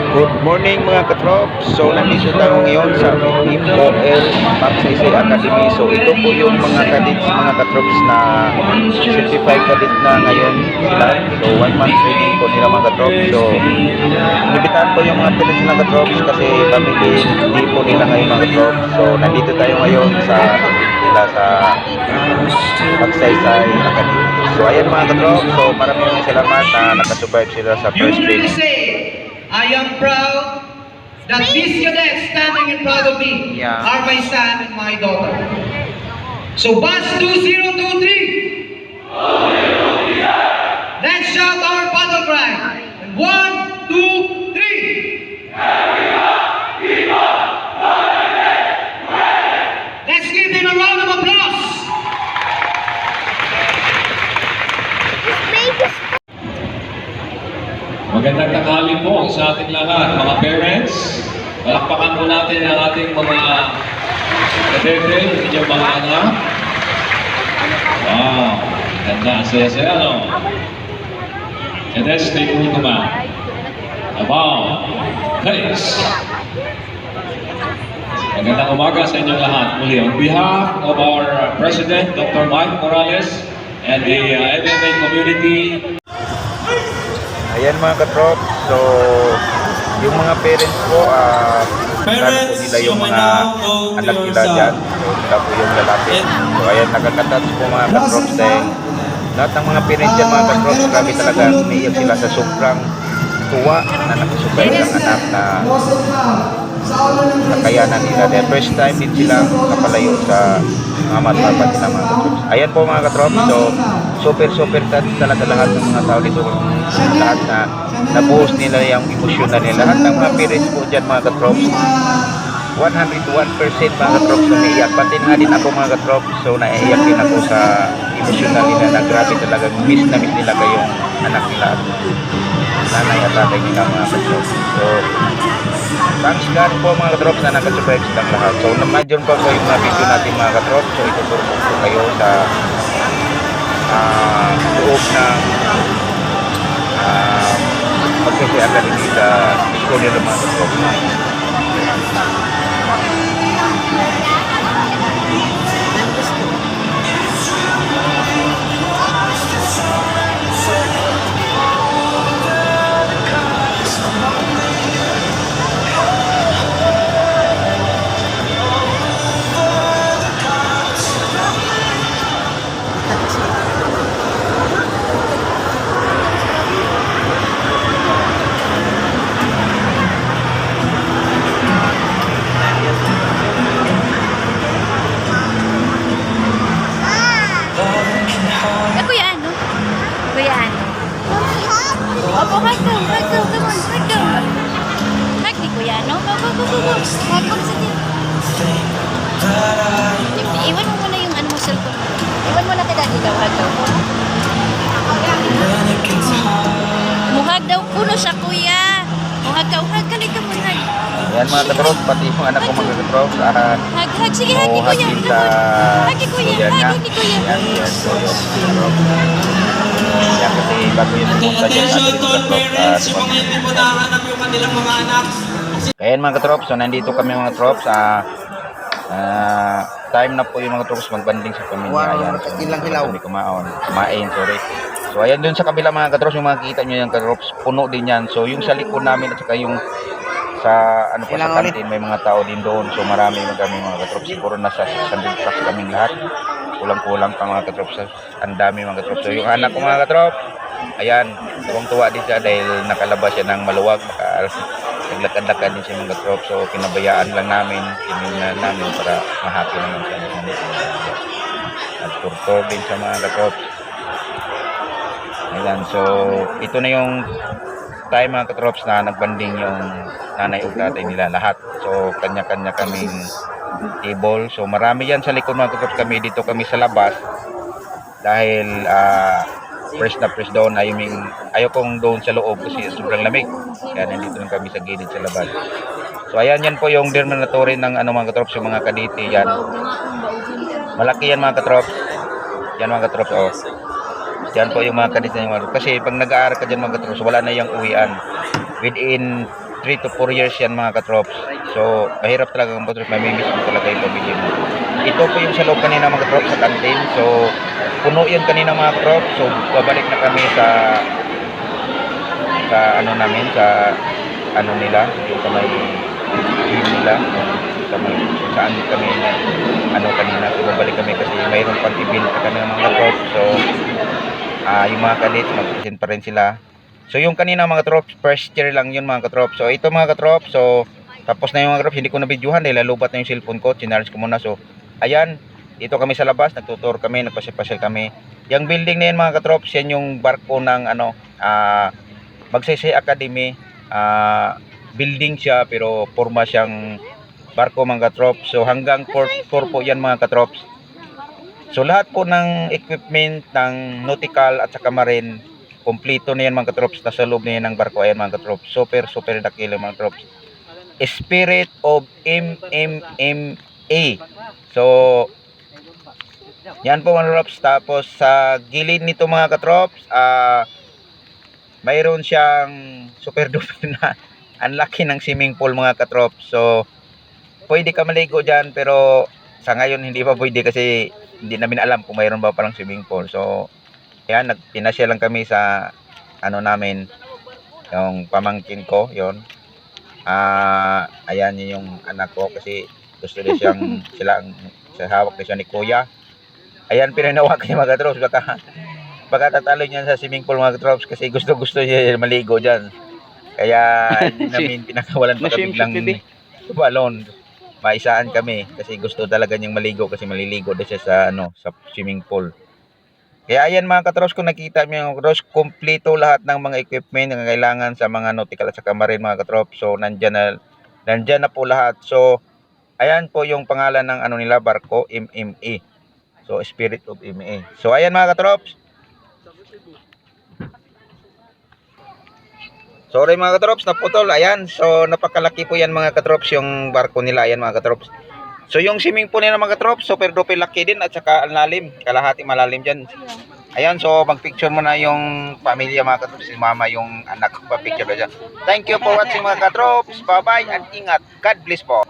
Good morning mga katrops. So nandito tayo ngayon sa MOL Magsaysay Academy. So ito po yung mga kadits, mga katrops na certified kadit na ngayon sila. So 1 month training po nila mga katrops. So inibitahan po yung mga kadits mga katrops kasi family day po nila ngayon mga katrops. So nandito tayo ngayon sa nila sa Magsaysay Academy. So ayan mga katrops. So maraming salamat na nakasurvive sila sa first training. I am proud that these cadets standing in front of me are my son and my daughter. So batch 2023, let's shout our battle cry. 1, 2, 3. Let's give them a round of applause. Magandang tanghali po sa ating lahat, mga parents. Palakpakan po natin ang ating mga kadete, inyong mga anak. Wow, ganda, saya-saya, no? Cadets, take me command. About face. Magandang umaga sa inyong lahat. Muli, on behalf of our President, Dr. Mike Morales, and the MMA community, Ayan mga katrop, so yung mga parents po, parents po nila yung mga anak nila dyan. So sila po yung lalapit. So ayan, nakakatats po mga katrop dahil lahat ng mga parents dyan mga katrop, grabe talaga umiiyak sila sa sobrang tuwa na nakasubay ng anak na kakayanan nila. Dahil first time din sila kapalayo sa mga matapad nila mga katrop. Ayan po mga katrop, so super touch talaga lahat ng mga tao dito, lahat na nabuhos nila yung emosyonal nila. Lahat ng mga parents po dyan mga katrops, 101% mga katrops umiiyak. Pati nga din ako mga katrops, so naiiyak din ako sa emosyonal nila na grabe talaga, miss na miss nila kayong anak nila at nanay at tatay nila mga katrops. So thanks God po mga katrops na nakasurvive silang lahat. So na-imagine po yung mga video natin mga katrops, so ituturo po kayo sa loob ng Magsaysay Academy sa school nila mga katrops. Opo, hug daw, come on, hug daw. Hug ni Kuya, no? Go. Hug mo sa din. Iwan mo muna yung ano mo, cellphone. Iwan mo na kay Daddy daw, hug daw. Muhag daw kuno sa Kuya. Muhag ka lang ka muna. Ayan mga katrops, pati yung anak ko mga katrops. Hug, sige, hug ni Kuya. Hug ni Kuya, hug ni Kuya. Yan, so yung katrops. Yan kasi bago yung pumunta dyan natin yung katrops. Yung mga hindi mo nahanap yung kanilang mga anak. Ayan mga katrops, so nandito kami mga katrops. Time na po yung mga katrops magbanding sa pamilya. Ayan, so kami kumain, sorry. So ayan dun sa kabila mga katrops, yung makikita nyo yung katrops, puno din yan. So yung sa likod namin at saka yung sa sa kantin may mga tao din doon. So marami kami mga katrops, siguro nasa 600 plus kaming lahat. Kulang-kulang pa mga katrops, ang dami mga katrops. So yung anak ko mga katrops, ayan, tuwang-tuwa din siya dahil nakalabas siya ng maluwag, naglakad-lakad din siya mga katrops. So pinabayaan lang namin, tinignan namin para ma-happy naman siya. Nag-tour din siya mga katrops. Ayan, so ito na yung time mga katrops na nagbanding yung nanay o tatay nila lahat. So kanya-kanya kaming table. So marami yan sa likod mga katrops. Kami dito kami sa labas dahil fresh na fresh doon. Ayaw kong doon sa loob kasi sobrang lamig. Kaya nandito lang kami sa gilid sa labas. So ayan, yan po yung dormitory ng mga katrops, yung mga kadite yan. Malaki yan mga katrops. Yan mga katrops, oh. Yan po yung mga kadite ng mga, kasi pag nag-aaral ka dyan mga katrops, wala na yung uwian. Within 3 to 4 years yan mga katrops. So, mahirap talaga ang katrops. Mamimiss mo talaga yung pamilya mo. Ito po yung sa loob kanina mga katrops sa canteen. So, puno yun kanina mga katrops. So, babalik na kami sa ano namin, sa ano nila, yung sa may team nila, sa may saan kami na ano kanina. So, babalik kami kasi mayroon pang event sa kanina mga katrops. So, yung mga kalit, mag-present pa rin sila. So yung kanina mga katrops, first year lang yun mga katrops. So ito mga katrops, so tapos na yung mga katrops, hindi ko na videohan dahil lalubat na yung cellphone ko, chinarge ko muna. So ayan, dito kami sa labas, nagtutour kami, nagpasyal-pasyal kami. Yung building na yun mga katrops, yan yung barko ng ano, Magsaysay Academy. Building siya pero forma siyang barko mga katrops. So hanggang 4 po yan mga katrops. So lahat po ng equipment ng nautical at saka marine, kompleto na yan mga katrops. Nasa loob na yan ng barko. Ayan mga katrops. Super dakila mga katrops. Spirit of MMA. So, yan po mga katrops. Tapos sa gilid nito mga katrops, mayroon siyang super duper na ang laki ng swimming pool mga katrops. So, pwede ka maligo dyan pero sa ngayon hindi pa pwede kasi hindi namin alam kung mayroon ba palang swimming pool. So, yan, pinasya lang kami sa ano namin, yung pamangkin ko, yon. Ayan yung anak ko kasi gusto din siyang sa hawak na siya ni kuya. Ayan, pinanawa kayo mga katrops, baka tatalo niyan sa swimming pool mga katrops kasi gusto niya maligo dyan. Kaya hindi namin pinakawalan pa biglang balon. Maisaan kami kasi gusto talaga niyang maligo kasi maliligo din siya sa ano, sa swimming pool. Kaya ayan mga katrops, kung nakita niyo mga katrops, kompleto lahat ng mga equipment na kailangan sa mga nautical at saka marine mga katrops. So nandyan na po lahat. So ayan po yung pangalan ng ano nila, barko, MMA. So Spirit of MMA. So ayan mga katrops. Sorry mga katrops, naputol. Ayan, so napakalaki po yan mga katrops yung barko nila. Ayan mga katrops. So yung swimming pool nila mga katrops, super duper laki din at saka lalim, kalahati malalim dyan. Ayan, so magpicture mo na yung pamilya mga katrops, si mama yung anak, pa-picture na dyan. Thank you for watching mga katrops. Bye bye and ingat. God bless po.